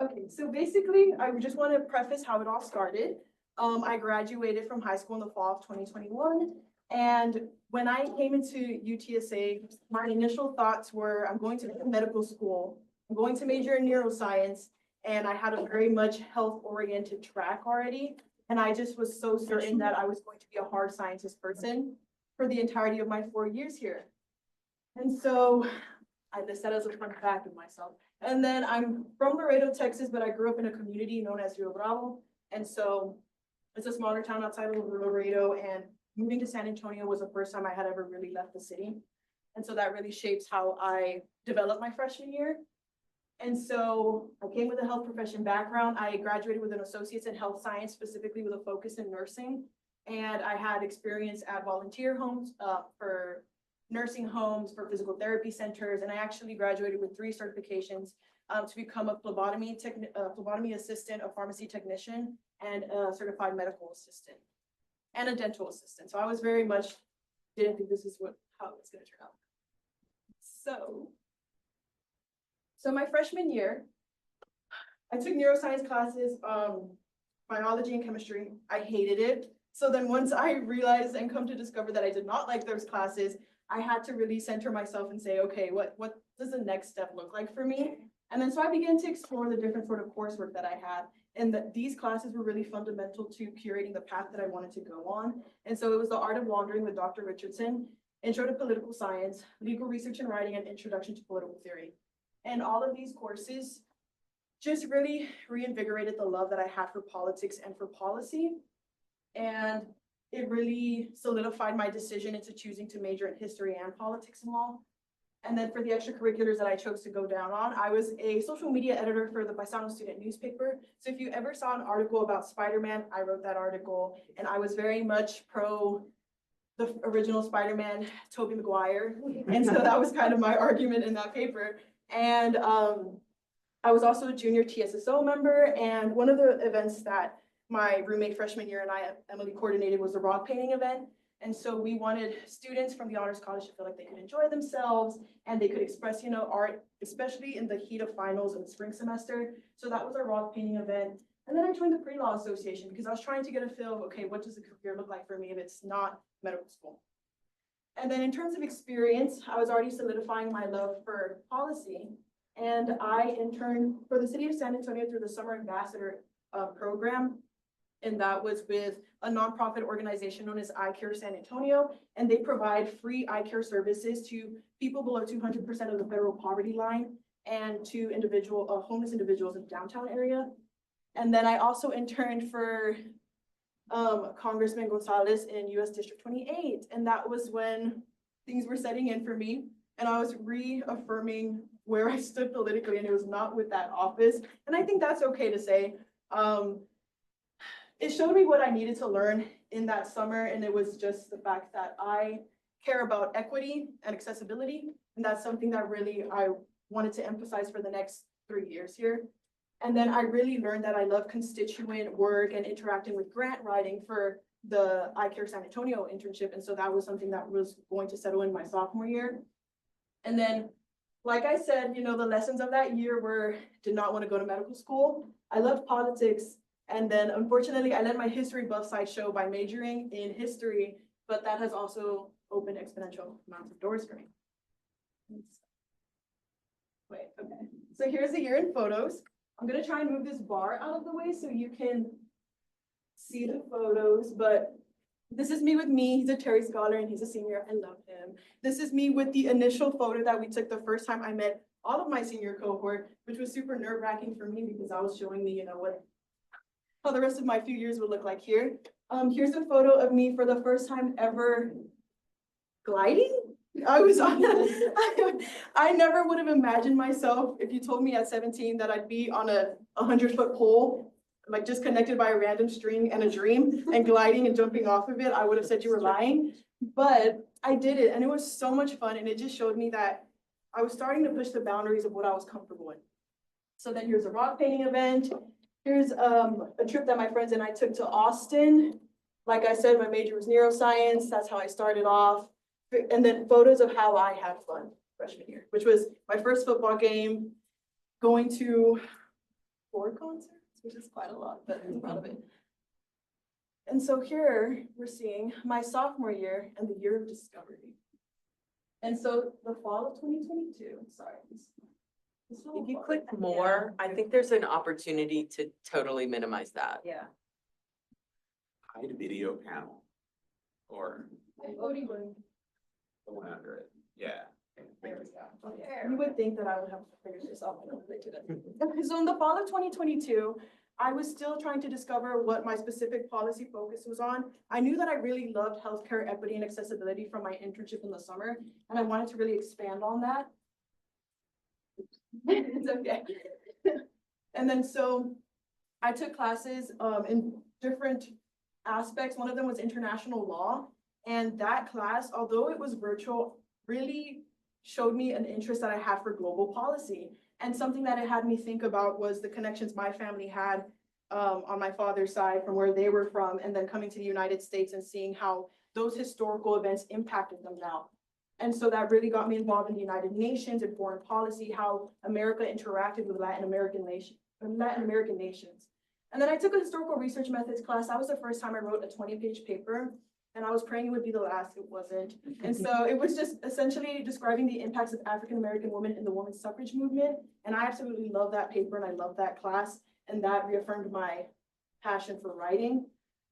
Okay, so basically, I just want to preface how it all started. I graduated from high school in the fall of 2021. And when I came into UTSA, my initial thoughts were, I'm going to medical school. I'm going to major in neuroscience. And I had a very much health-oriented track already. And I just was so certain that I was going to be a hard scientist person for the entirety of my 4 years here. And so I list that as a fun fact of myself. And then I'm from Laredo, Texas, but I grew up in a community known as Rio Bravo. And so it's a smaller town outside of Laredo, and moving to San Antonio was the first time I had ever really left the city. And so that really shapes how I developed my freshman year. And so I came with a health profession background. I graduated with an associate's in health science, specifically with a focus in nursing. And I had experience at volunteer homes for nursing homes, for physical therapy centers. And I actually graduated with 3 certifications to become a phlebotomy assistant, a pharmacy technician, and a certified medical assistant, and a dental assistant. So I was very much, didn't think this is how it's gonna turn out. So my freshman year, I took neuroscience classes, biology and chemistry. I hated it. So then once I realized and come to discover that I did not like those classes, I had to really center myself and say, okay, what does the next step look like for me? And then so I began to explore the different sort of coursework that I had. And these classes were really fundamental to curating the path that I wanted to go on. And so it was The Art of Laundering with Dr. Richardson, Intro to Political Science, Legal Research and Writing, and Introduction to Political Theory. And all of these courses just really reinvigorated the love that I had for politics and for policy. And it really solidified my decision into choosing to major in history and politics and law. And then for the extracurriculars that I chose to go down on, I was a social media editor for the Paisano student newspaper. So if you ever saw an article about Spider-Man, I wrote that article, and I was very much pro the original Spider-Man, Tobey Maguire. And so that was kind of my argument in that paper. And I was also a junior TSSO member, and one of the events that my roommate freshman year and I, Emily, coordinated was the rock painting event. And so we wanted students from the Honors College to feel like they could enjoy themselves and they could express, art, especially in the heat of finals in the spring semester. So that was our rock painting event. And then I joined the Pre-Law Association because I was trying to get a feel of, okay, what does a career look like for me if it's not medical school? And then in terms of experience, I was already solidifying my love for policy. And I interned for the city of San Antonio through the Summer Ambassador program. And that was with a nonprofit organization known as Eye Care San Antonio. And they provide free eye care services to people below 200% of the federal poverty line and to homeless individuals in the downtown area. And then I also interned for Congressman Gonzalez in US District 28. And that was when things were setting in for me. And I was reaffirming where I stood politically, and it was not with that office. And I think that's okay to say. It showed me what I needed to learn in that summer, and it was just the fact that I care about equity and accessibility, and that's something that really I wanted to emphasize for the next 3 years here. And then I really learned that I love constituent work and interacting with grant writing for the Eye Care San Antonio internship, and so that was something that was going to settle in my sophomore year. And then, like I said, the lessons of that year did not want to go to medical school. I loved politics. And then unfortunately, I let my history buff side show by majoring in history, but that has also opened exponential amounts of doors for me. Wait, okay. So here's the year in photos. I'm gonna try and move this bar out of the way so you can see the photos, but this is me with me. He's a Terry Scholar and he's a senior. I love him. This is me with the initial photo that we took the first time I met all of my senior cohort, which was super nerve-wracking for me because I was showing me, how the rest of my few years would look like here. Here's a photo of me for the first time ever gliding. I was on I never would have imagined myself, if you told me at 17 that I'd be on a 100-foot pole, like just connected by a random string and a dream and gliding and jumping off of it, I would have said you were lying. But I did it, and it was so much fun, and it just showed me that I was starting to push the boundaries of what I was comfortable in. So then here's a rock painting event. Here's a trip that my friends and I took to Austin. Like I said, my major was neuroscience. That's how I started off. And then photos of how I had fun freshman year, which was my first football game, going to 4 concerts, which is quite a lot, but I'm proud of it. And so here we're seeing my sophomore year and the year of discovery. And so the fall of 2022, sorry. If you click more, I think there's an opportunity to totally minimize that. Yeah. Hide video panel. Or the one under it, yeah. You would think that I would have figured this out, but I didn't. Okay, so in the fall of 2022, I was still trying to discover what my specific policy focus was on. I knew that I really loved healthcare equity and accessibility from my internship in the summer, and I wanted to really expand on that. It's okay. And then so I took classes in different aspects. One of them was international law, and that class, although it was virtual, really showed me an interest that I had for global policy. And something that it had me think about was the connections my family had on my father's side from where they were from, and then coming to the United States and seeing how those historical events impacted them now. And so that really got me involved in the United Nations and foreign policy, how America interacted with Latin American nations. And then I took a historical research methods class. That was the first time I wrote a 20-page paper. And I was praying it would be the last, it wasn't. And so it was just essentially describing the impacts of African-American women in the women's suffrage movement. And I absolutely love that paper and I love that class. And that reaffirmed my passion for writing.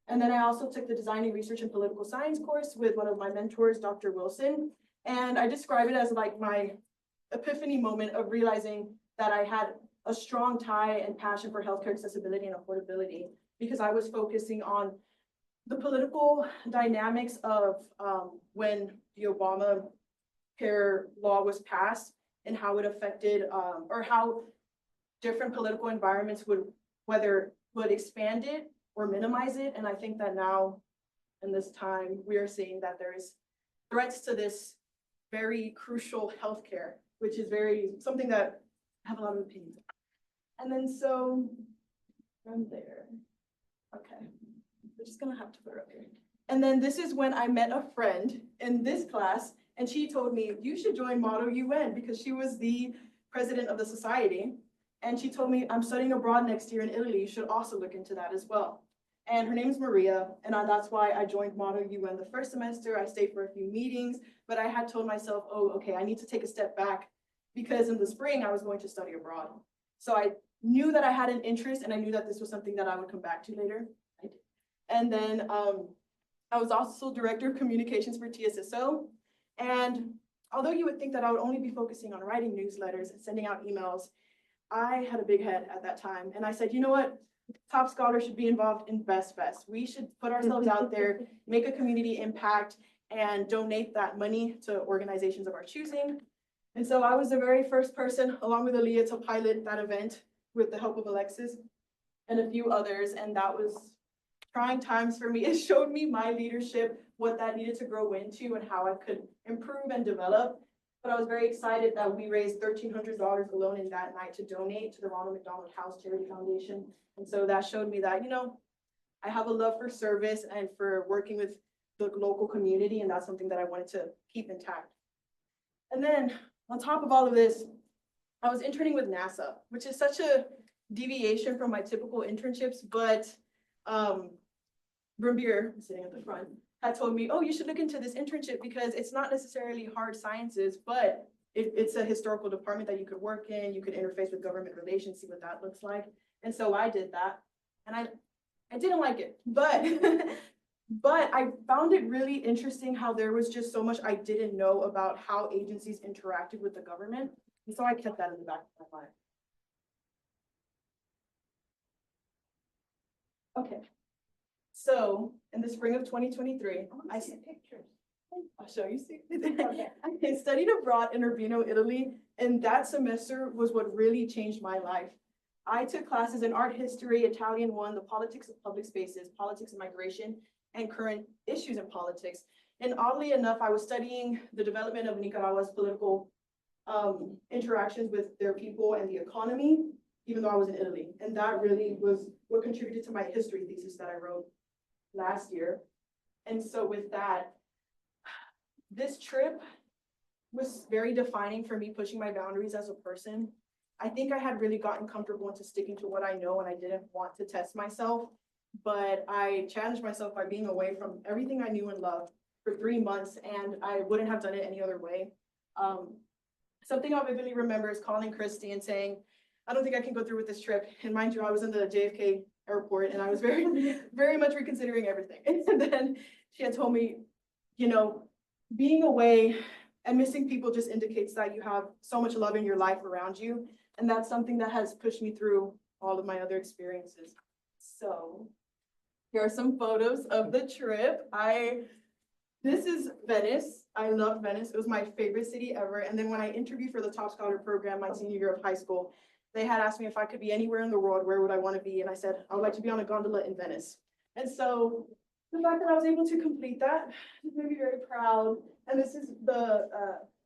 And then I also took the Designing Research and Political Science course with one of my mentors, Dr. Wilson. And I describe it as like my epiphany moment of realizing that I had a strong tie and passion for healthcare accessibility and affordability, because I was focusing on the political dynamics of when the Obamacare law was passed and how it affected or how different political environments would expand it or minimize it. And I think that now in this time, we are seeing that there is threats to this very crucial healthcare, which is something that I have a lot of opinions on. And then so from there, okay. We're just gonna have to put her up here. And then this is when I met a friend in this class, and she told me, you should join Model UN, because she was the president of the society. And she told me, I'm studying abroad next year in Italy, you should also look into that as well. And her name is Maria, and that's why I joined Model UN the first semester. I stayed for a few meetings, but I had told myself, oh, okay, I need to take a step back, because in the spring I was going to study abroad. So I knew that I had an interest, and I knew that this was something that I would come back to later. I did. And then I was also director of communications for TSSO. And although you would think that I would only be focusing on writing newsletters and sending out emails, I had a big head at that time. And I said, you know what? Top scholars should be involved in Best Fest. We should put ourselves out there, make a community impact, and donate that money to organizations of our choosing. And so I was the very first person, along with Aaliyah, to pilot that event with the help of Alexis and a few others. And that was trying times for me. It showed me my leadership, what that needed to grow into and how I could improve and develop. But I was very excited that we raised $1,300 alone in that night to donate to the Ronald McDonald House Charity Foundation. And so that showed me that, you know, I have a love for service and for working with the local community, and that's something that I wanted to keep intact. And then on top of all of this, I was interning with NASA, which is such a deviation from my typical internships, but Brimbeer, sitting at the front, had told me, oh, you should look into this internship because it's not necessarily hard sciences, but it's a historical department that you could work in. You could interface with government relations, see what that looks like. And so I did that, and I didn't like it, but but I found it really interesting how there was just so much I didn't know about how agencies interacted with the government. And so I kept that in the back of my mind. Okay. So in the spring of 2023, I see pictures. I'll show you. See. I studied abroad in Urbino, Italy, and that semester was what really changed my life. I took classes in art history, Italian 1, the politics of public spaces, politics of migration, and current issues in politics. And oddly enough, I was studying the development of Nicaragua's political interactions with their people and the economy, even though I was in Italy. And that really was what contributed to my history thesis that I wrote last year. And so with that, this trip was very defining for me, pushing my boundaries as a person. I think I had really gotten comfortable into sticking to what I know and I didn't want to test myself. But I challenged myself by being away from everything I knew and loved for 3 months, and I wouldn't have done it any other way. Something I'll vividly remember is calling Christy and saying, I don't think I can go through with this trip. And mind you, I was in the JFK airport and I was very much reconsidering everything. And then she had told me, you know, being away and missing people just indicates that you have so much love in your life around you. And that's something that has pushed me through all of my other experiences. So here are some photos of the trip. This is Venice. I love Venice. It was my favorite city ever. And then when I interviewed for the Top Scholar program my senior year of high school, they had asked me if I could be anywhere in the world, where would I want to be? And I said, I would like to be on a gondola in Venice. And so the fact that I was able to complete that made me very proud. And this is the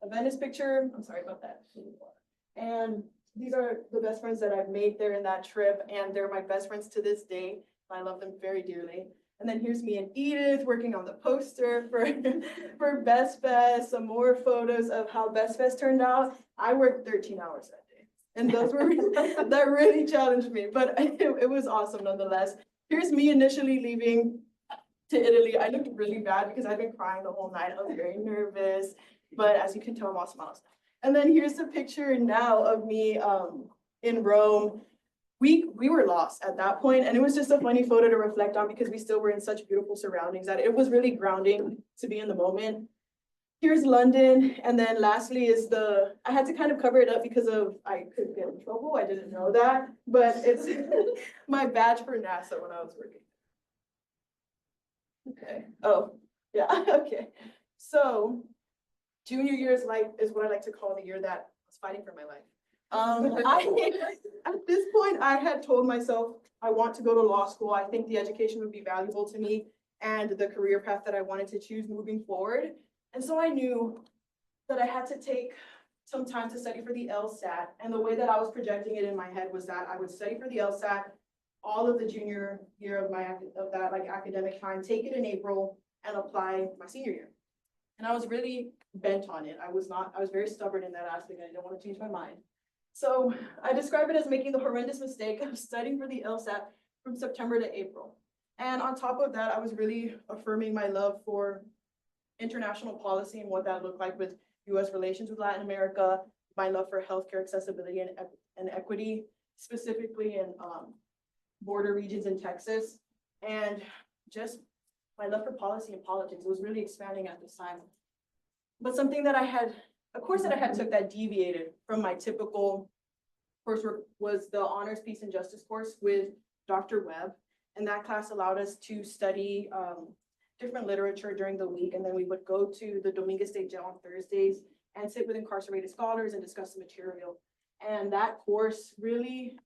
Venice picture. I'm sorry about that. And these are the best friends that I've made there in that trip. And they're my best friends to this day. I love them very dearly. And then here's me and Edith working on the poster for Best Fest, some more photos of how Best Fest turned out. I worked 13 hours that day. And those were, that really challenged me, but it was awesome nonetheless. Here's me initially leaving to Italy. I looked really bad because I'd been crying the whole night. I was very nervous, but as you can tell, I'm all smiles. And then here's the picture now of me in Rome. We were lost at that point, and it was just a funny photo to reflect on because we still were in such beautiful surroundings that it was really grounding to be in the moment. Here's London, and then lastly is I had to kind of cover it up because I could get in trouble. I didn't know that, but it's my badge for NASA when I was working. Okay. Oh, yeah. Okay. So junior year is what I like to call the year that I was fighting for my life. At this point, I had told myself I want to go to law school. I think the education would be valuable to me and the career path that I wanted to choose moving forward. And so I knew that I had to take some time to study for the LSAT. And the way that I was projecting it in my head was that I would study for the LSAT all of the junior year of that academic time, take it in April and apply my senior year. And I was really bent on it. I was very stubborn in that aspect. I didn't want to change my mind. So I describe it as making the horrendous mistake of studying for the LSAT from September to April. And on top of that, I was really affirming my love for international policy and what that looked like with US relations with Latin America, my love for healthcare accessibility and equity, specifically in border regions in Texas, and just my love for policy and politics. It was really expanding at this time. But something that a course that I had took that deviated from my typical coursework was the Honors Peace and Justice course with Dr. Webb. And that class allowed us to study different literature during the week. And then we would go to the Dominguez State Jail on Thursdays and sit with incarcerated scholars and discuss the material. And that course really,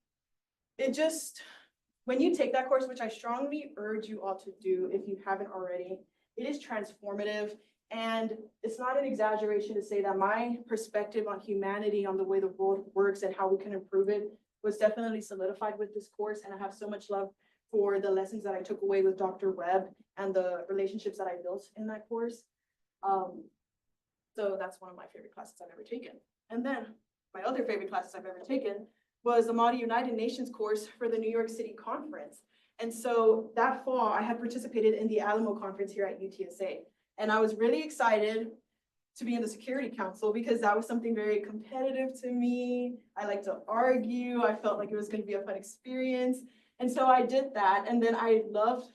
when you take that course, which I strongly urge you all to do if you haven't already, it is transformative. And it's not an exaggeration to say that my perspective on humanity, on the way the world works and how we can improve it, was definitely solidified with this course. And I have so much love for the lessons that I took away with Dr. Webb and the relationships that I built in that course. So that's one of my favorite classes I've ever taken. And then my other favorite classes I've ever taken was the Model United Nations course for the New York City conference. And so that fall, I had participated in the Alamo conference here at UTSA. And I was really excited to be in the Security Council because that was something very competitive to me. I like to argue. I felt like it was going to be a fun experience. And so I did that. And then I loved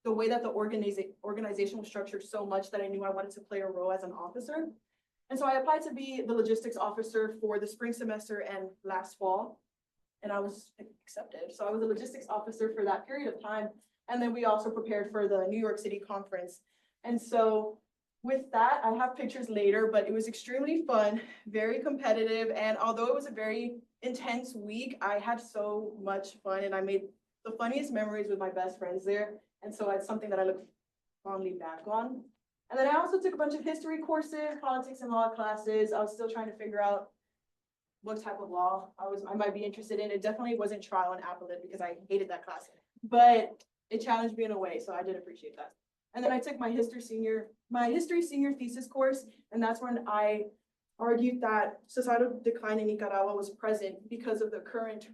the way that the organization was structured so much that I knew I wanted to play a role as an officer. And so I applied to be the logistics officer for the spring semester and last fall. And I was accepted. So I was a logistics officer for that period of time. And then we also prepared for the New York City conference. And so with that, I have pictures later, but it was extremely fun, very competitive. And although it was a very intense week, I had so much fun and I made the funniest memories with my best friends there. And so it's something that I look fondly back on. And then I also took a bunch of history courses, politics and law classes. I was still trying to figure out what type of law I might be interested in. It definitely wasn't trial and appellate because I hated that class, but it challenged me in a way. So I did appreciate that. And then I took my history senior thesis course. And that's when I argued that societal decline in Nicaragua was present because of the current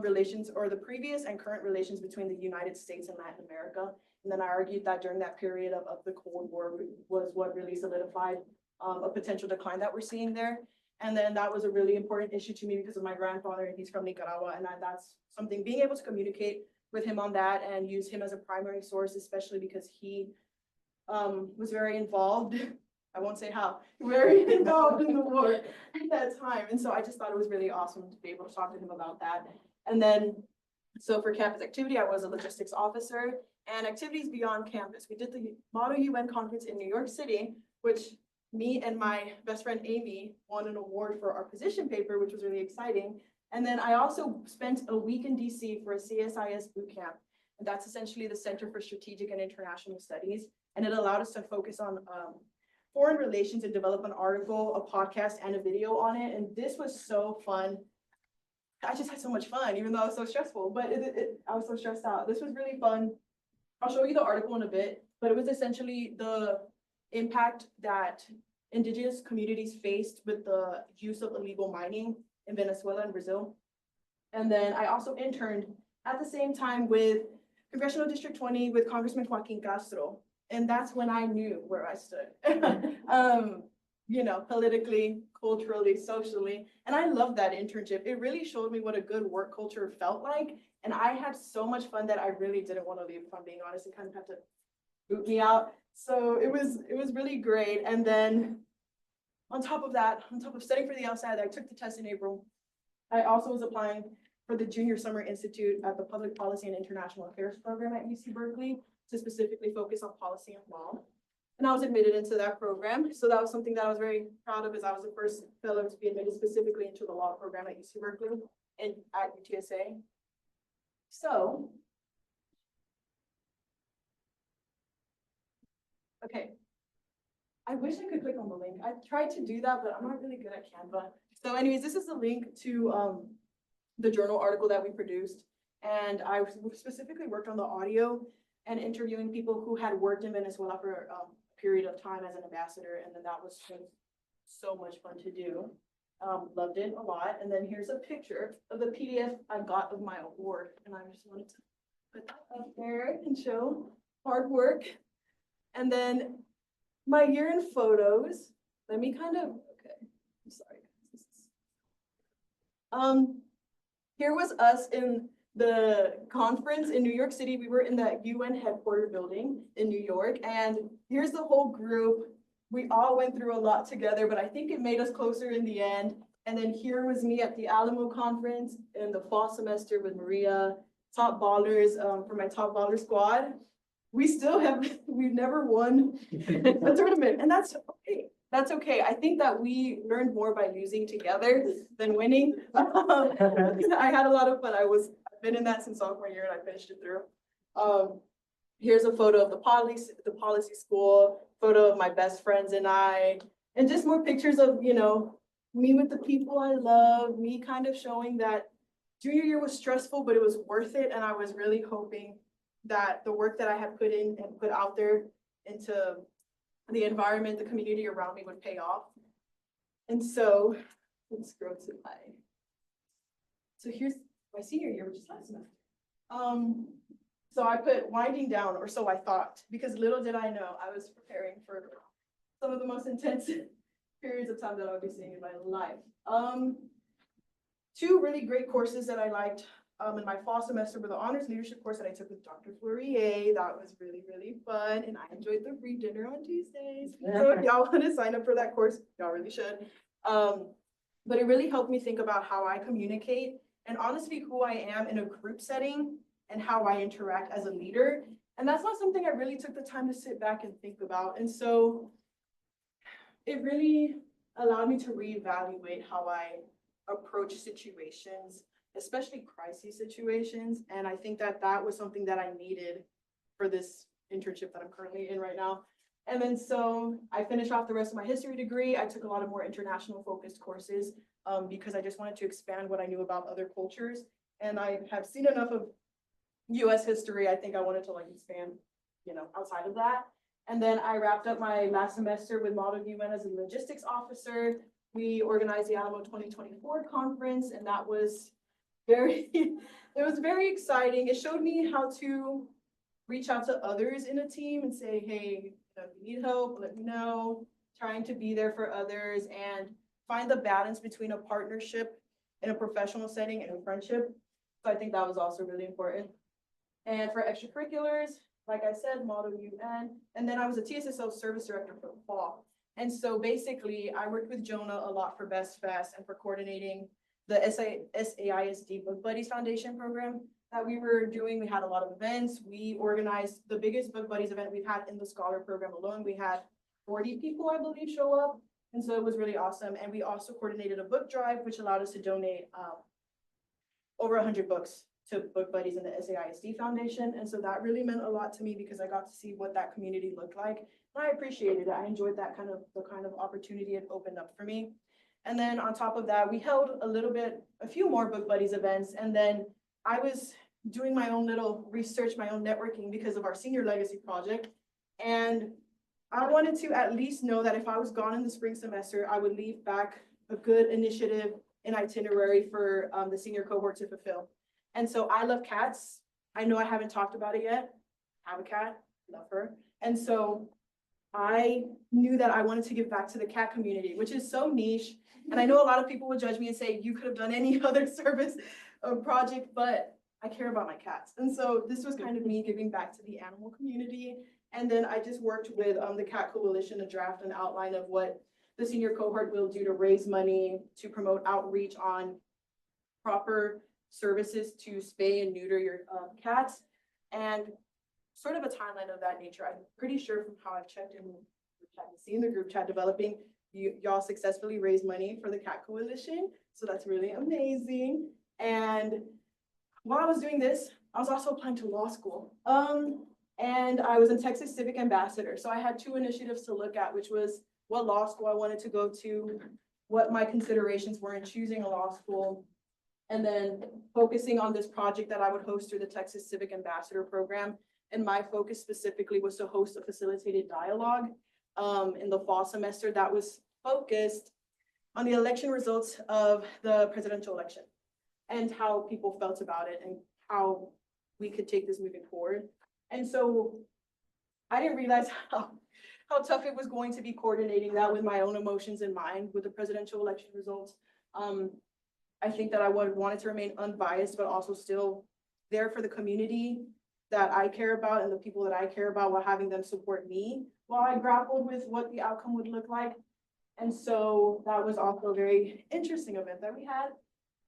relations, or the previous and current relations between the United States and Latin America. And then I argued that during that period of the Cold War was what really solidified a potential decline that we're seeing there. And then that was a really important issue to me because of my grandfather, and he's from Nicaragua. And that's something, being able to communicate with him on that and use him as a primary source, especially because he was very involved. I won't say how, very involved in the war at that time. And so I just thought it was really awesome to be able to talk to him about that. And then, so for campus activity, I was a logistics officer, and activities beyond campus. We did the Model UN conference in New York City, which me and my best friend Amy won an award for our position paper, which was really exciting. And then I also spent a week in DC for a CSIS boot camp. And that's essentially the Center for Strategic and International Studies. And it allowed us to focus on foreign relations and develop an article, a podcast, and a video on it. And this was so fun. I just had so much fun, even though I was so stressful, but I was so stressed out. This was really fun. I'll show you the article in a bit, but it was essentially the impact that indigenous communities faced with the use of illegal mining in Venezuela and Brazil. And then I also interned at the same time with Congressional District 20 with Congressman Joaquin Castro. And that's when I knew where I stood, you know, politically, culturally, socially. And I loved that internship. It really showed me what a good work culture felt like. And I had so much fun that I really didn't want to leave, if I'm being honest. It kind of had to boot me out. So it was really great. And then on top of that, on top of studying for the LSAT, I took the test in April. I also was applying for the Junior Summer Institute at the Public Policy and International Affairs program at UC Berkeley to specifically focus on policy and law. And I was admitted into that program. So that was something that I was very proud of, as I was the first fellow to be admitted specifically into the law program at UC Berkeley and at UTSA. So, okay. I wish I could click on the link. I tried to do that, but I'm not really good at Canva. So anyways, this is a link to the journal article that we produced. And I specifically worked on the audio and interviewing people who had worked in Venezuela for a period of time as an ambassador. And then that was so much fun to do. Loved it a lot. And then here's a picture of the PDF I got of my award. And I just wanted to put that up there and show hard work. And then my year in photos, let me kind of, okay, I'm sorry. Here was us in the conference in New York City. We were in that UN headquarters building in New York, and here's the whole group. We all went through a lot together, but I think it made us closer in the end. And then here was me at the Alamo conference in the fall semester with Maria, top ballers for my top baller squad. We still have, we've never won a tournament, and that's okay. That's okay. I think that we learned more by losing together than winning. I had a lot of fun. I've been in that since sophomore year, and I finished it through. Here's a photo of the policy school, photo of my best friends and I, and just more pictures of, you know, me with the people I love, me kind of showing that junior year was stressful, but it was worth it. And I was really hoping that the work that I had put in and put out there into the environment, the community around me would pay off. And so let's go to so here's my senior year, which is last semester. So I put winding down, or so I thought, because little did I know I was preparing for some of the most intense periods of time that I would be seeing in my life. Two really great courses that I liked in my fall semester were the honors leadership course that I took with Dr. Fourier. That was really, really fun. And I enjoyed the free dinner on Tuesdays. So if y'all want to sign up for that course, y'all really should. But it really helped me think about how I communicate and honestly who I am in a group setting and how I interact as a leader. And that's not something I really took the time to sit back and think about. And so it really allowed me to reevaluate how I approach situations, especially crisis situations. And I think that that was something that I needed for this internship that I'm currently in right now. And then so I finished off the rest of my history degree. I took a lot of more international focused courses because I just wanted to expand what I knew about other cultures. And I have seen enough of US history. I think I wanted to like expand, you know, outside of that. And then I wrapped up my last semester with Model UN as a logistics officer. We organized the Alamo 2024 conference, and that was very, it was very exciting. It showed me how to reach out to others in a team and say, hey, if you need help, let me know. Trying to be there for others and find the balance between a partnership in a professional setting and a friendship. So I think that was also really important. And for extracurriculars, like I said, Model UN, and then I was a TSSO service director for the fall. And so basically I worked with Jonah a lot for Best Fest and for coordinating the SAISD Book Buddies Foundation program that we were doing. We had a lot of events. We organized the biggest Book Buddies event we've had in the Scholar program alone. We had 40 people, I believe, show up. And so it was really awesome. And we also coordinated a book drive, which allowed us to donate over 100 books to Book Buddies in the SAISD Foundation. And so that really meant a lot to me because I got to see what that community looked like. And I appreciated it. I enjoyed that the kind of opportunity it opened up for me. And then on top of that, we held a few more Book Buddies events. And then I was doing my own little research, my own networking because of our senior legacy project. And I wanted to at least know that if I was gone in the spring semester, I would leave back a good initiative and itinerary for the senior cohort to fulfill. And so I love cats. I know I haven't talked about it yet. I have a cat, love her. And so I knew that I wanted to give back to the cat community, which is so niche. And I know a lot of people would judge me and say, you could have done any other service or project, but I care about my cats. And so this was kind of me giving back to the animal community. And then I just worked with the Cat Coalition to draft an outline of what the senior cohort will do to raise money, to promote outreach on proper services to spay and neuter your cats, and sort of a timeline of that nature. I'm pretty sure from how I've checked in, seen the group chat developing, y'all successfully raised money for the Cat Coalition. So that's really amazing. And while I was doing this, I was also applying to law school. And I was a Texas Civic Ambassador. So I had two initiatives to look at, which was what law school I wanted to go to, what my considerations were in choosing a law school, and then focusing on this project that I would host through the Texas Civic Ambassador program. And my focus specifically was to host a facilitated dialogue in the fall semester that was focused on the election results of the presidential election and how people felt about it and how we could take this moving forward. And so I didn't realize how tough it was going to be coordinating that with my own emotions in mind with the presidential election results. I think that I wanted to remain unbiased, but also still there for the community that I care about and the people that I care about, while having them support me while I grappled with what the outcome would look like. And so that was also a very interesting event that we had.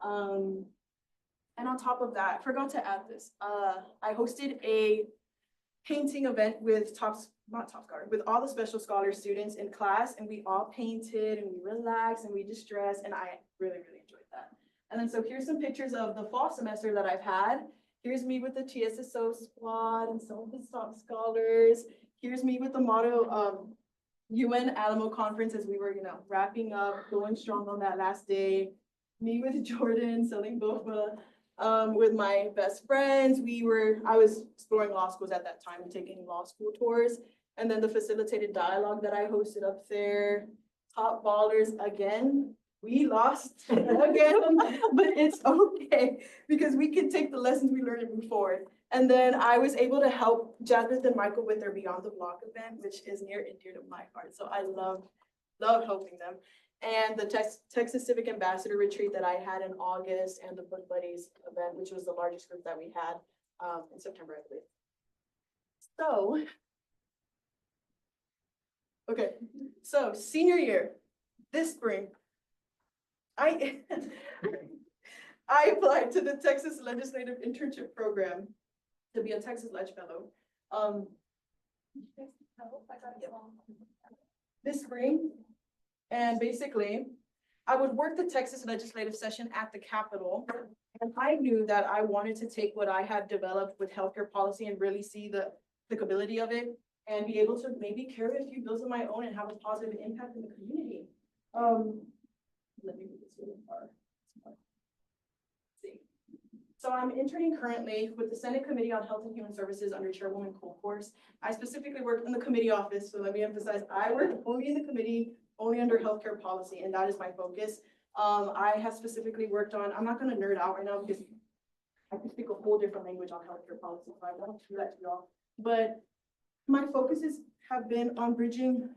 And on top of that, I forgot to add this. I hosted a painting event with with all the special scholar students in class, and we all painted and we relaxed and we distressed, and I really, really enjoyed that. And then so here's some pictures of the fall semester that I've had. Here's me with the TSSO squad and some of the top scholars. Here's me with the motto UN Alamo conference as we were, wrapping up, going strong on that last day. Me with Jordan selling boba. With my best friends, I was exploring law schools at that time and taking law school tours. And then the facilitated dialogue that I hosted up there, top ballers again. We lost again, but it's okay because we can take the lessons we learned and move forward. And then I was able to help Jasmine and Michael with their Beyond the Block event, which is near and dear to my heart. So I love helping them. And the Texas Civic Ambassador retreat that I had in August, and the Book Buddies event, which was the largest group that we had in September, I believe. So, okay, so senior year, this spring, I applied to the Texas Legislative Internship Program to be a Texas Leg Fellow. This spring. And basically, I would work the Texas legislative session at the Capitol. And I knew that I wanted to take what I had developed with healthcare policy and really see the applicability of it and be able to maybe carry a few bills of my own and have a positive impact in the community. Let me move this really far. See. So I'm interning currently with the Senate Committee on Health and Human Services under Chairwoman Colcourse. I specifically work in the committee office, so let me emphasize, I work only in the committee, only under healthcare policy, and that is my focus. I have specifically worked on, I'm not gonna nerd out right now because I can speak a whole different language on healthcare policy, so I won't do that to y'all. But my focuses have been on bridging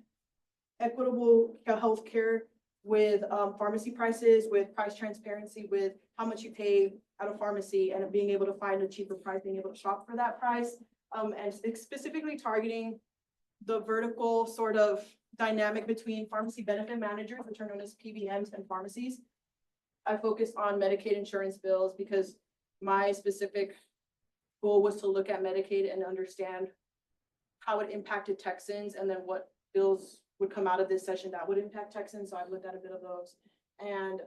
equitable healthcare with pharmacy prices, with price transparency, with how much you pay at a pharmacy and being able to find a cheaper price, being able to shop for that price, and specifically targeting the vertical sort of dynamic between pharmacy benefit managers, which are known as PBMs, and pharmacies. I focused on Medicaid insurance bills because my specific goal was to look at Medicaid and understand how it impacted Texans and then what bills would come out of this session that would impact Texans. So I've looked at a bit of those. And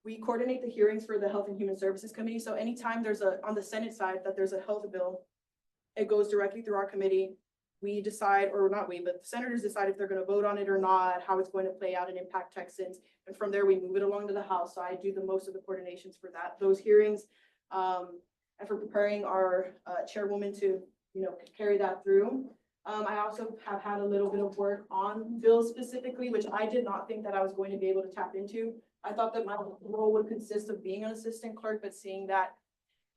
we coordinate the hearings for the Health and Human Services Committee. So anytime there's on the Senate side that there's a health bill, it goes directly through our committee. We decide, or not we, but the senators decide if they're going to vote on it or not, how it's going to play out and impact Texans. And from there, we move it along to the House. So I do the most of the coordinations for those hearings, and for preparing our chairwoman to, carry that through. I also have had a little bit of work on bills specifically, which I did not think that I was going to be able to tap into. I thought that my role would consist of being an assistant clerk, but seeing that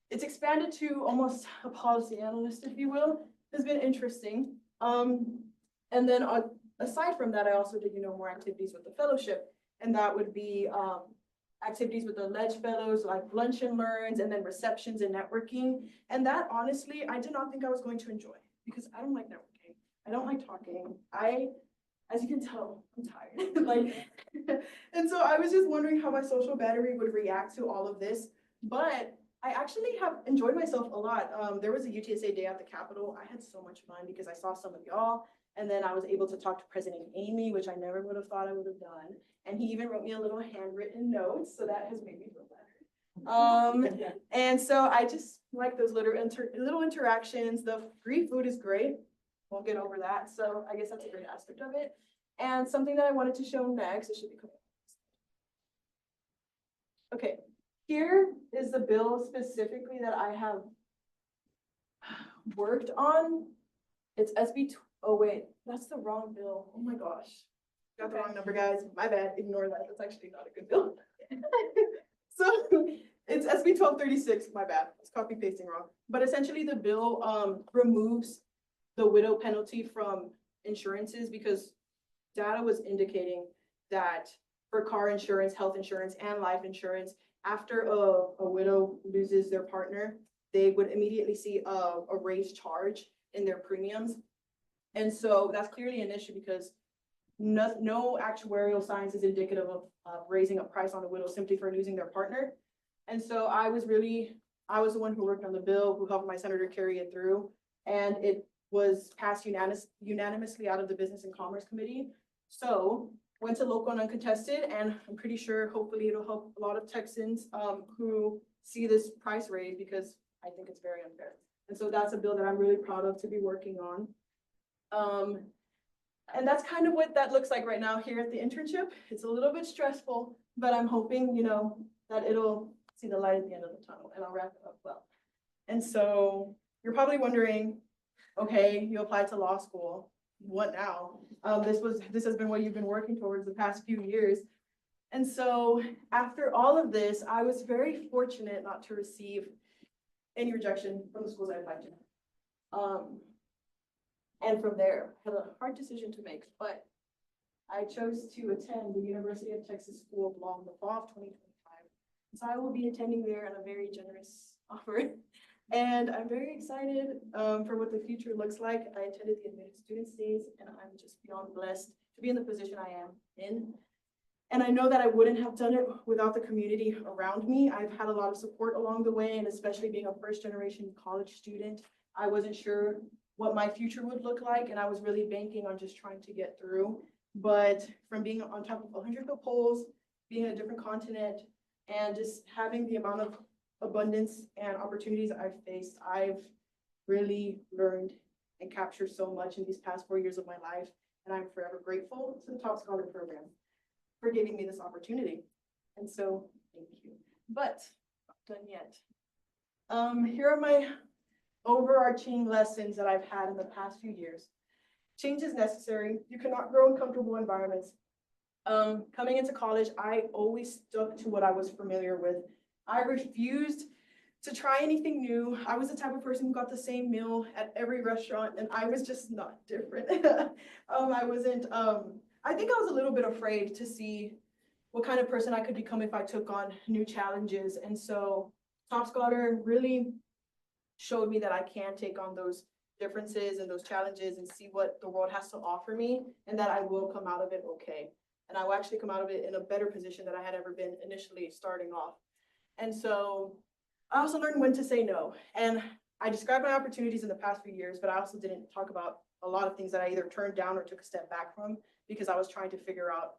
it's expanded to almost a policy analyst, if you will, has been interesting. And then aside from that, I also did, more activities with the fellowship, and that would be activities with the Ledge Fellows, like lunch and learns, and then receptions and networking. And that, honestly, I did not think I was going to enjoy because I don't like networking. I don't like talking. As you can tell, I'm tired. And so I was just wondering how my social battery would react to all of this. But I actually have enjoyed myself a lot. There was a UTSA day at the Capitol. I had so much fun because I saw some of y'all. And then I was able to talk to President Amy, which I never would have thought I would have done. And he even wrote me a little handwritten note, so that has made me feel better. And so I just like those little interactions. The free food is great. Won't get over that. So I guess that's a great aspect of it. And something that I wanted to show next, it should be coming. Okay, here is the bill specifically that I have worked on. It's SB. Oh wait, that's the wrong bill. Oh my gosh. Got the wrong number, guys. My bad. Ignore that. That's actually not a good bill. So it's SB 1236. My bad. It's copy pasting wrong. But essentially, the bill removes the widow penalty from insurances because data was indicating that for car insurance, health insurance, and life insurance, after a widow loses their partner, they would immediately see a raised charge in their premiums. And so that's clearly an issue because no actuarial science is indicative of raising a price on a widow simply for losing their partner. And so I was the one who worked on the bill, who helped my senator carry it through. And it was passed unanimously out of the Business and Commerce Committee. So went to local and uncontested, and I'm pretty sure hopefully it'll help a lot of Texans who see this price raise because I think it's very unfair. And so that's a bill that I'm really proud of to be working on. And that's kind of what that looks like right now here at the internship. It's a little bit stressful, but I'm hoping, that it'll see the light at the end of the tunnel, and I'll wrap it up well. And so you're probably wondering, okay, you applied to law school. What now? This has been what you've been working towards the past few years. And so after all of this, I was very fortunate not to receive any rejection from the schools I applied to. And from there, I had a hard decision to make, but I chose to attend the University of Texas School of Law in the fall of 2025. So I will be attending there on a very generous offer. And I'm very excited for what the future looks like. I attended the admitted students days, and I'm just beyond blessed to be in the position I am in. And I know that I wouldn't have done it without the community around me. I've had a lot of support along the way, and especially being a first-generation college student, I wasn't sure what my future would look like, and I was really banking on just trying to get through. But from being on top of 100-foot poles, being in a different continent, and just having the amount of abundance and opportunities I've faced, I've really learned and captured so much in these past 4 years of my life. And I'm forever grateful to the Top Scholar Program for giving me this opportunity. And so, thank you. But not done yet. Here are my overarching lessons that I've had in the past few years. Change is necessary. You cannot grow in comfortable environments. Coming into college, I always stuck to what I was familiar with. I refused to try anything new. I was the type of person who got the same meal at every restaurant, and I was just not different. I think I was a little bit afraid to see what kind of person I could become if I took on new challenges. And so Top Scholar really showed me that I can take on those differences and those challenges and see what the world has to offer me, and that I will come out of it okay. And I will actually come out of it in a better position than I had ever been initially starting off. And so I also learned when to say no. And I described my opportunities in the past few years, but I also didn't talk about a lot of things that I either turned down or took a step back from, because I was trying to figure out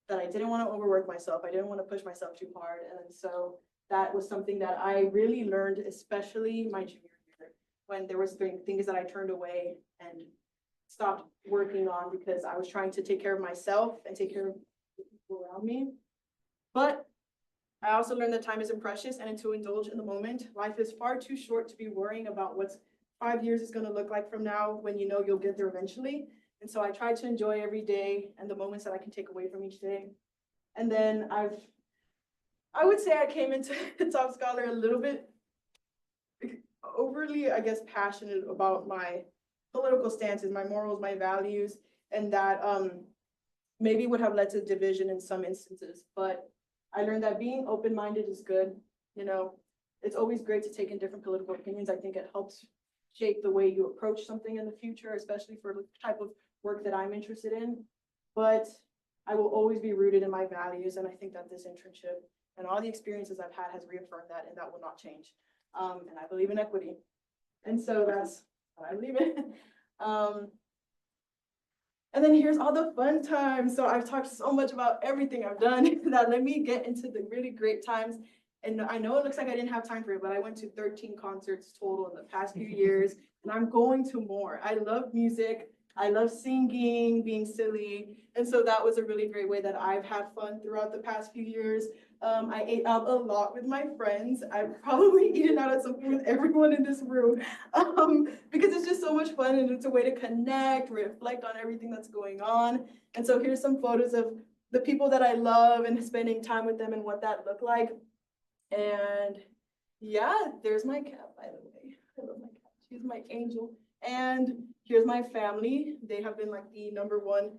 that I didn't want to overwork myself. I didn't want to push myself too hard. And so that was something that I really learned, especially my junior year, when there was things that I turned away and stopped working on because I was trying to take care of myself and take care of the people around me. But I also learned that time isn't precious and to indulge in the moment. Life is far too short to be worrying about what's 5 years is going to look like from now, when you know you'll get there eventually. And so I try to enjoy every day and the moments that I can take away from each day. And then I would say I came into Top Scholar a little bit overly, I guess, passionate about my political stances, my morals, my values, and that maybe would have led to division in some instances. But I learned that being open-minded is good. You know, it's always great to take in different political opinions. I think it helps shape the way you approach something in the future, especially for the type of work that I'm interested in. But I will always be rooted in my values. And I think that this internship and all the experiences I've had has reaffirmed that, and that will not change. And I believe in equity. And so that's what I believe in. And then here's all the fun times. So I've talked so much about everything I've done that let me get into the really great times. And I know it looks like I didn't have time for it, but I went to 13 concerts total in the past few years, and I'm going to more. I love music. I love singing, being silly. And so that was a really great way that I've had fun throughout the past few years. I ate out a lot with my friends. I've probably eaten out at some point with everyone in this room because it's just so much fun, and it's a way to connect, reflect on everything that's going on. And so here's some photos of the people that I love and spending time with them and what that looked like. And yeah, there's my cat, by the way. I love my cat. She's my angel. And here's my family. They have been like the #1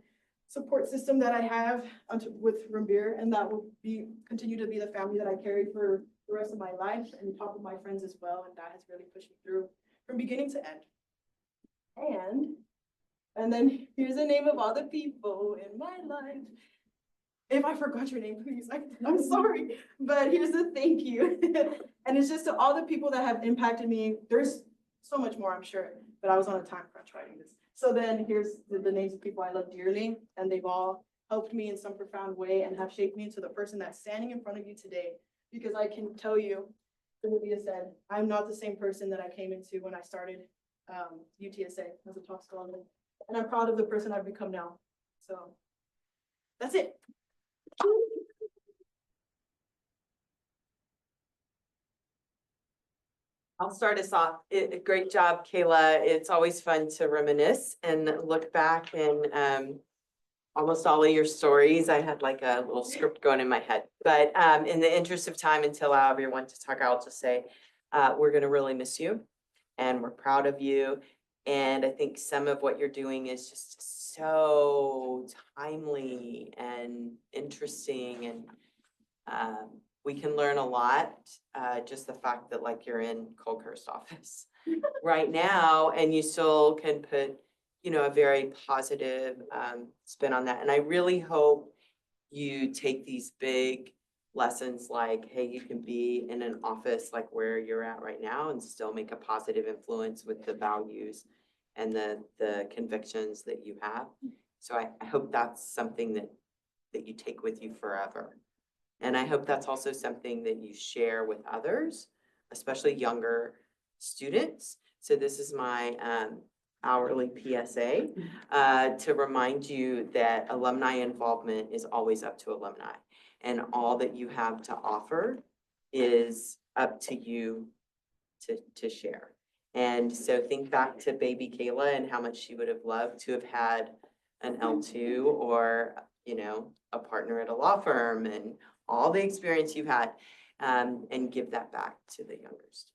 support system that I have with Rambir, and that will continue to be the family that I carry for the rest of my life, and top of my friends as well. And that has really pushed me through from beginning to end. And then here's the name of all the people in my life. If I forgot your name, please, I'm sorry, but here's the thank you. And it's just to all the people that have impacted me. There's so much more, I'm sure, but I was on a time crunch writing this. So then here's the names of people I love dearly, and they've all helped me in some profound way and have shaped me into the person that's standing in front of you today. Because I can tell you, as Olivia said, I'm not the same person that I came into when I started UTSA as a Top Scholar. And I'm proud of the person I've become now. So that's it. I'll start us off. Great job, Kayla. It's always fun to reminisce and look back and almost all of your stories. I had like a little script going in my head, but in the interest of time, until I allow everyone to talk, I'll just say we're going to really miss you, and we're proud of you. And I think some of what you're doing is just so timely and interesting, and we can learn a lot. Just the fact that like you're in Colehurst office right now, and you still can put, you know, a very positive spin on that. And I really hope you take these big lessons like, hey, you can be in an office like where you're at right now and still make a positive influence with the values and the convictions that you have. So I hope that's something that you take with you forever. And I hope that's also something that you share with others, especially younger students. So this is my hourly PSA to remind you that alumni involvement is always up to alumni, and all that you have to offer is up to you to share. And so think back to baby Kayla and how much she would have loved to have had an L2 or, you know, a partner at a law firm and all the experience you've had, and give that back to the younger students.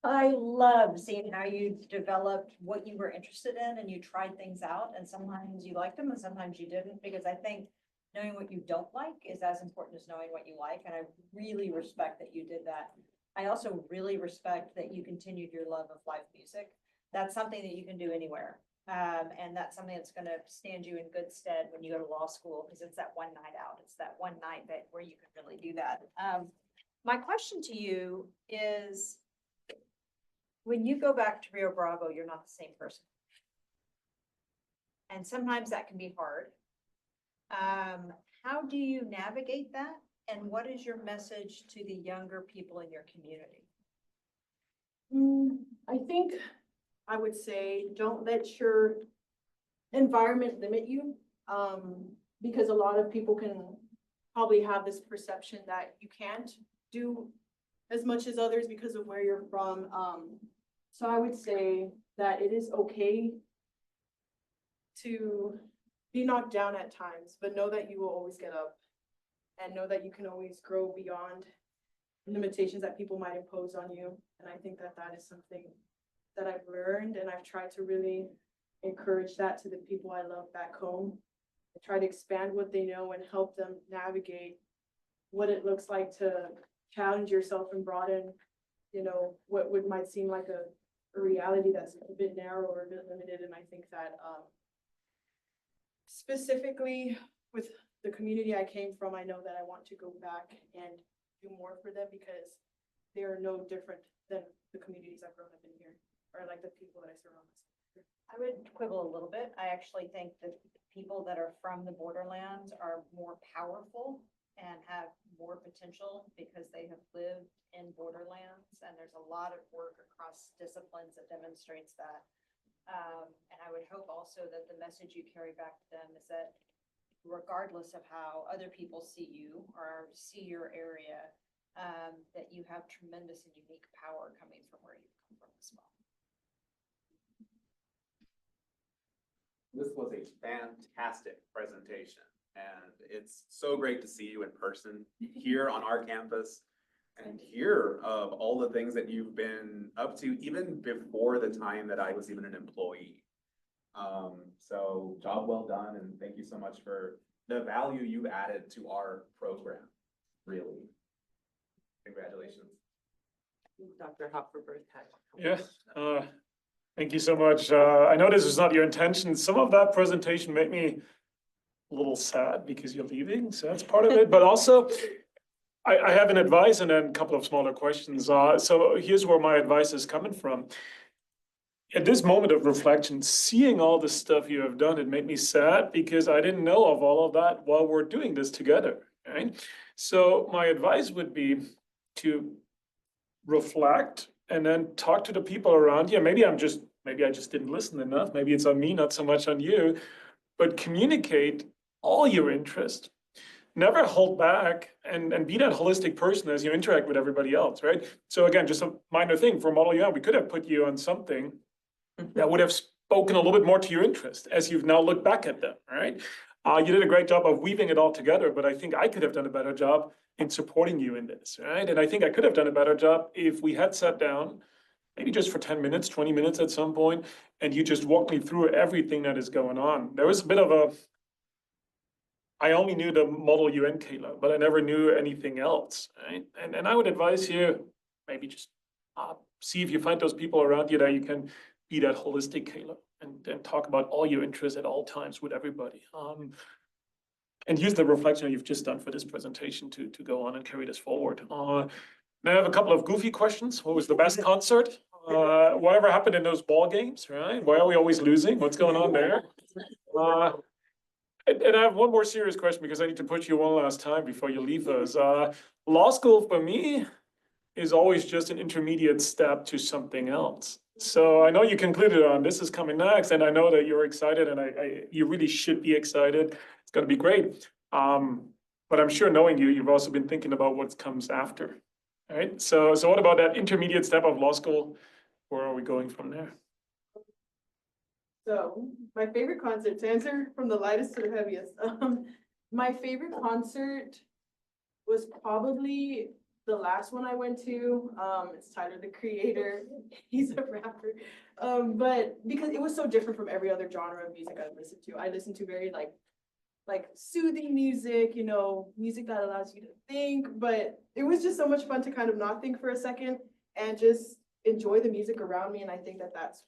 I love seeing how you developed what you were interested in and you tried things out, and sometimes you liked them and sometimes you didn't, because I think knowing what you don't like is as important as knowing what you like, and I really respect that you did that. I also really respect that you continued your love of live music. That's something that you can do anywhere. And that's something that's gonna stand you in good stead when you go to law school, because it's that one night out. It's that one night that where you can really do that. My question to you is, when you go back to Rio Bravo, you're not the same person. And sometimes that can be hard. How do you navigate that? And what is your message to the younger people in your community? I think I would say, don't let your environment limit you. Because a lot of people can probably have this perception that you can't do as much as others because of where you're from. So I would say that it is okay to be knocked down at times, but know that you will always get up, and know that you can always grow beyond limitations that people might impose on you. And I think that that is something that I've learned, and I've tried to really encourage that to the people I love back home. I try to expand what they know and help them navigate what it looks like to challenge yourself and broaden, you know, what might seem like a reality that's a bit narrow or a bit limited. And I think that specifically with the community I came from, I know that I want to go back and do more for them, because they are no different than the communities I've grown up in here, or like the people that I surround myself with. I would quibble a little bit. I actually think that people that are from the borderlands are more powerful and have more potential because they have lived in borderlands, and there's a lot of work across disciplines that demonstrates that. And I would hope also that the message you carry back to them is that regardless of how other people see you or see your area, that you have tremendous and unique power coming from where you've come from as well. This was a fantastic presentation, and it's so great to see you in person here on our campus and hear of all the things that you've been up to even before the time that I was even an employee. So job well done, and thank you so much for the value you've added to our program, really. Congratulations. Dr. Hopperberg had. Yeah, thank you so much. I know this is not your intention. Some of that presentation made me a little sad because you're leaving, so that's part of it. But also, I have an advice and then a couple of smaller questions. So here's where my advice is coming from. At this moment of reflection, seeing all the stuff you have done, it made me sad because I didn't know of all of that while we're doing this together, right? So my advice would be to reflect and then talk to the people around you. Maybe I just didn't listen enough. Maybe it's on me, not so much on you, but communicate all your interest. Never hold back and be that holistic person as you interact with everybody else, right? So again, just a minor thing for Model UN, we could have put you on something that would have spoken a little bit more to your interest as you've now looked back at them, right? You did a great job of weaving it all together, but I think I could have done a better job in supporting you in this, right? And I think I could have done a better job if we had sat down, maybe just for 10 minutes, 20 minutes at some point, and you just walked me through everything that is going on. There was a bit of I only knew the Model UN Kayla, but I never knew anything else, right? And I would advise you, maybe just see if you find those people around you that you can be that holistic Kayla and talk about all your interests at all times with everybody. And use the reflection you've just done for this presentation to go on and carry this forward. Now I have a couple of goofy questions. What was the best concert? Whatever happened in those ball games, right? Why are we always losing? What's going on there? And I have one more serious question because I need to put you one last time before you leave us. Law school for me is always just an intermediate step to something else. So I know you concluded on this is coming next, and I know that you're excited, and you really should be excited. It's going to be great. but I'm sure knowing you, you've also been thinking about what comes after. All right, so what about that intermediate step of law school? Where are we going from there? So my favorite concert, to answer from the lightest to the heaviest, my favorite concert was probably the last one I went to. It's Tyler, the Creator. He's a rapper. But because it was so different from every other genre of music I've listened to. I listened to very like soothing music, you know, music that allows you to think, but it was just so much fun to kind of not think for a second and just enjoy the music around me. And I think that that's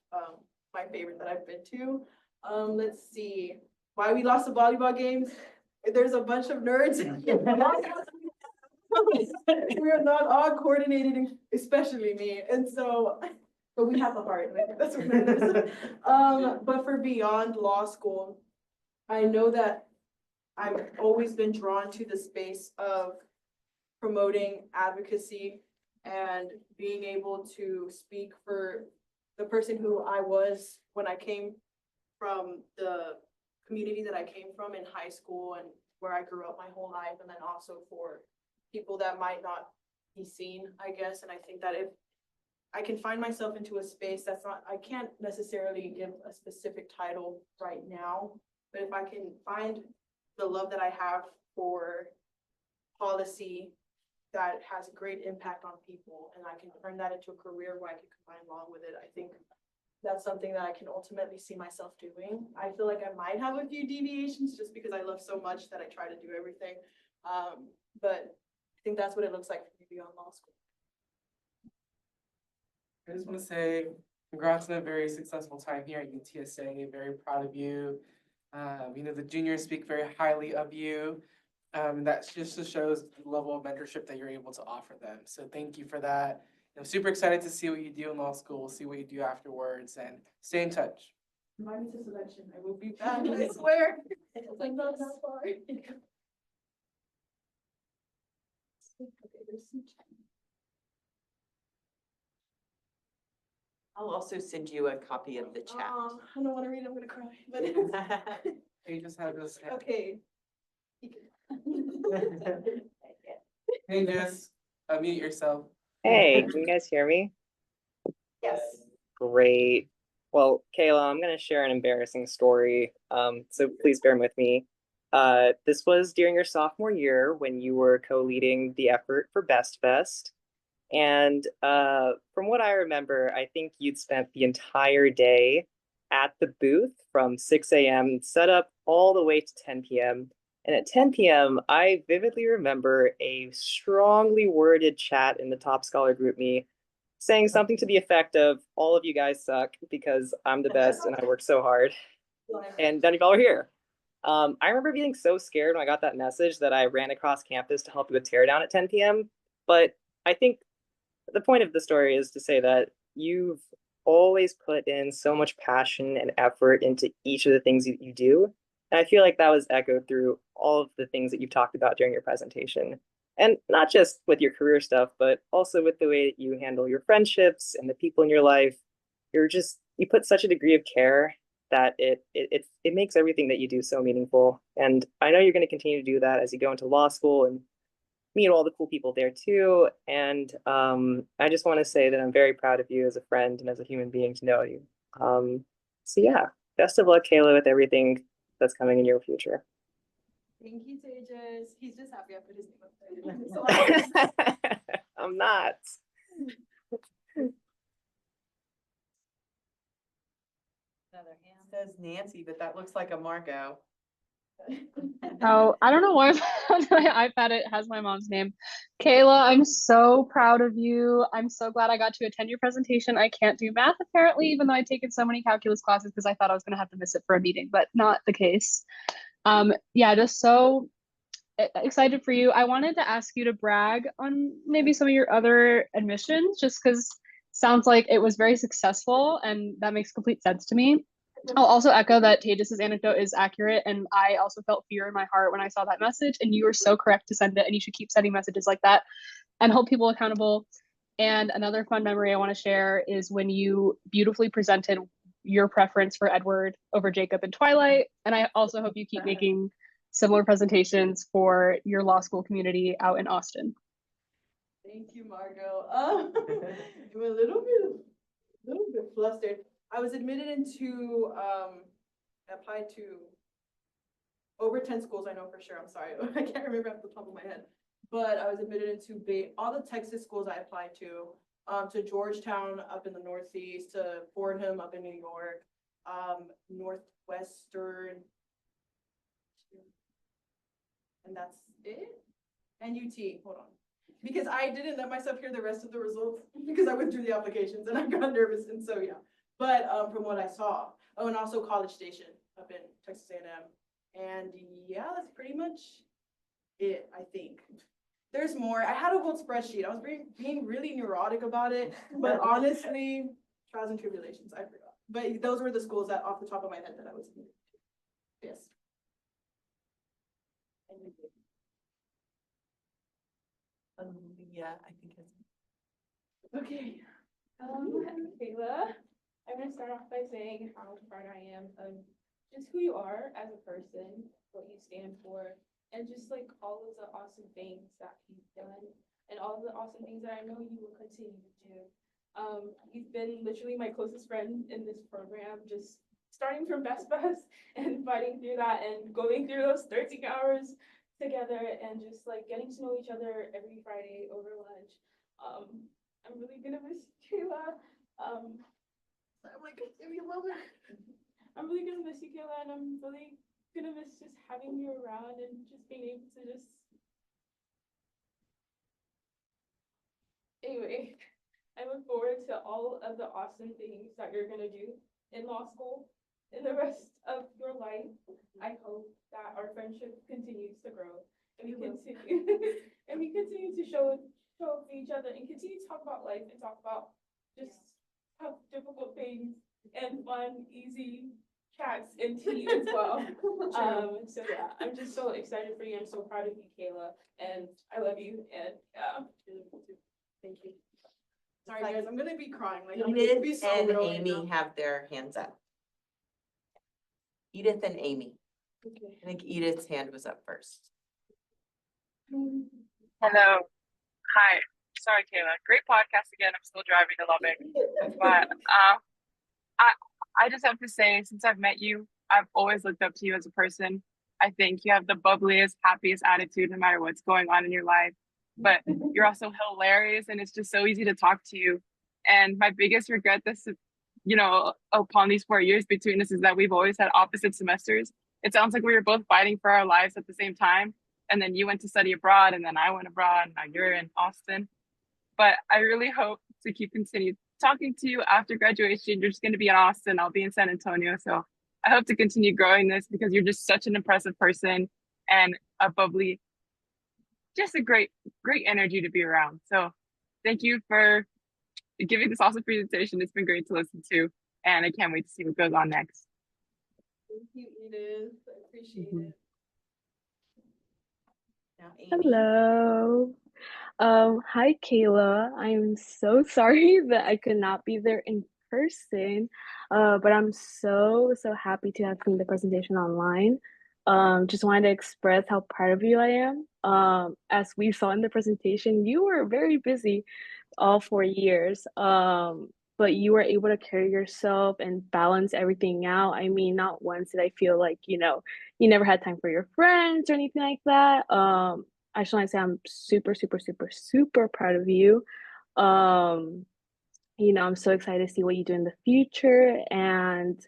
my favorite that I've been to. Let's see, why we lost the volleyball games. There's a bunch of nerds. We are not all coordinated, especially me. And so, but we have a heart. That's what matters. But for beyond law school, I know that I've always been drawn to the space of promoting advocacy and being able to speak for the person who I was when I came from the community that I came from in high school and where I grew up my whole life, and then also for people that might not be seen, I guess. And I think that if I can find myself into a space that's not, I can't necessarily give a specific title right now, but if I can find the love that I have for policy that has a great impact on people, and I can turn that into a career where I can combine law with it, I think that's something that I can ultimately see myself doing. I feel like I might have a few deviations just because I love so much that I try to do everything. But I think that's what it looks like for me beyond law school. I just want to say congrats on a very successful time here at UTSA. Very proud of you. You know, the juniors speak very highly of you. That just shows the level of mentorship that you're able to offer them. So thank you for that. I'm super excited to see what you do in law school, see what you do afterwards, and stay in touch. Invite me to selection. I will be back, I swear. I'm not that far. Okay, there's some chat. I'll also send you a copy of the chat. I don't want to read it, I'm gonna cry, but You just have this. okay. Hey, Jess, unmute yourself. Hey, can you guys hear me? Yes. Great. Well, Kayla, I'm going to share an embarrassing story, so please bear with me. This was during your sophomore year when you were co-leading the effort for Best Fest. And from what I remember, I think you'd spent the entire day at the booth from 6 a.m. set up all the way to 10 p.m. And at 10 p.m., I vividly remember a strongly worded chat in the Top Scholar group me saying something to the effect of, all of you guys suck because I'm the best and I work so hard. And none of y'all are here. I remember being so scared when I got that message that I ran across campus to help you with teardown at 10 p.m. But I think the point of the story is to say that you've always put in so much passion and effort into each of the things you do. And I feel like that was echoed through all of the things that you've talked about during your presentation. And not just with your career stuff, but also with the way that you handle your friendships and the people in your life. You put such a degree of care that it makes everything that you do so meaningful. And I know you're going to continue to do that as you go into law school and meet all the cool people there too. And I just want to say that I'm very proud of you as a friend and as a human being to know you. So yeah, best of luck, Kayla, with everything that's coming in your future. Thank you, Tejas. He's just happy I put his name up there. I'm not. Another hand. It says Nancy, but that looks like a Margot. Oh, I don't know why on my iPad it has my mom's name. Kayla, I'm so proud of you. I'm so glad I got to attend your presentation. I can't do math apparently, even though I've taken so many calculus classes because I thought I was going to have to miss it for a meeting, but not the case. Yeah, just so excited for you. I wanted to ask you to brag on maybe some of your other admissions, just because sounds like it was very successful, and that makes complete sense to me. I'll also echo that Tejas's anecdote is accurate, and I also felt fear in my heart when I saw that message, and you were so correct to send it, and you should keep sending messages like that and hold people accountable. And another fun memory I want to share is when you beautifully presented your preference for Edward over Jacob in Twilight, and I also hope you keep making similar presentations for your law school community out in Austin. Thank you, Margot. I'm a little bit flustered. I was admitted into, applied to over 10 schools, I know for sure. I'm sorry. I can't remember off the top of my head. But I was admitted into all the Texas schools I applied to Georgetown up in the Northeast, to Fordham up in New York, Northwestern. And that's it? And UT, hold on. Because I didn't let myself hear the rest of the results because I withdrew the applications and I got nervous, and so yeah. But from what I saw, oh, and also College Station up in Texas A&M. And yeah, that's pretty much it, I think. There's more. I had a whole spreadsheet. I was being really neurotic about it, but honestly, trials and tribulations, I forgot. But those were the schools that off the top of my head that I was admitted to. Yes. And you did. Yeah, I think it's. Okay. Kayla, I'm gonna start off by saying how proud I am of just who you are as a person, what you stand for, and just like all of the awesome things that you've done and all of the awesome things that I know you will continue to do. You've been literally my closest friend in this program, just starting from Best Bus and fighting through that and going through those 13 hours together and just like getting to know each other every Friday over lunch. I'm really gonna miss Kayla. I'm like, I love her. I'm really gonna miss you, Kayla, and I'm really gonna miss just having you around and just being able to just. Anyway, I look forward to all of the awesome things that you're gonna do in law school in the rest of your life. I hope that our friendship continues to grow and we continue and we continue to show up for each other and continue to talk about life and talk about just tough, difficult things and fun, easy chats and tea as well. So yeah, I'm just so excited for you. I'm so proud of you, Kayla, and I love you. And Thank you. Sorry, guys, I'm gonna be crying. Like, I'm gonna be Edith so and real right Amy now. have their hands up. Edith and Amy. Okay. I think Edith's hand was up first. Hello. Hi. Sorry, Kayla. Great podcast again. I'm still driving to Lubbock. But I just have to say, since I've met you, I've always looked up to you as a person. I think you have the bubbliest, happiest attitude no matter what's going on in your life. But you're also hilarious and it's just so easy to talk to you. And my biggest regret upon these 4 years between us is that we've always had opposite semesters. It sounds like we were both fighting for our lives at the same time. And then you went to study abroad and then I went abroad and now you're in Austin. But I really hope to continue talking to you after graduation. You're just going to be in Austin. I'll be in San Antonio. So I hope to continue growing this because you're just such an impressive person and a bubbly, just a great energy to be around. So thank you for giving this awesome presentation. It's been great to listen to, and I can't wait to see what goes on next. Thank you, Edith. I appreciate it. Now, Amy. Hello. Hi, Kayla. I'm so sorry that I could not be there in person, but I'm so happy to have seen the presentation online. Just wanted to express how proud of you I am. As we saw in the presentation, you were very busy all 4 years, but you were able to carry yourself and balance everything out. I mean, not once did I feel like, you never had time for your friends or anything like that. I just want to say I'm super proud of you. I'm so excited to see what you do in the future and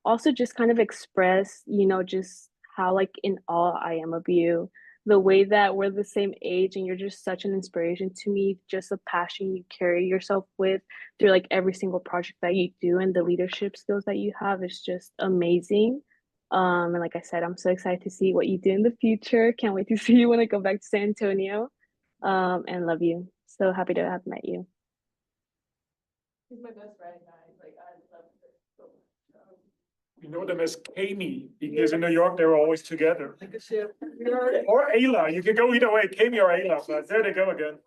also just kind of express, just how like in awe I am of you. The way that we're the same age and you're just such an inspiration to me, just the passion you carry yourself with through like every single project that you do and the leadership skills that you have is just amazing. And like I said, I'm so excited to see what you do in the future. Can't wait to see you when I go back to San Antonio. And love you. So happy to have met you. She's my best friend, guys. Like, I love her so much. We know them as Kami, because in New York, they were always together. Like a ship. Or Ayla, you can go either way, Kami or Ayla, but there they go again.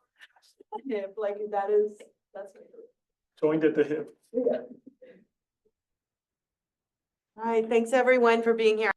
Yeah, like that's my favorite. Joined at the hip. Yeah. All right, thanks everyone for being here.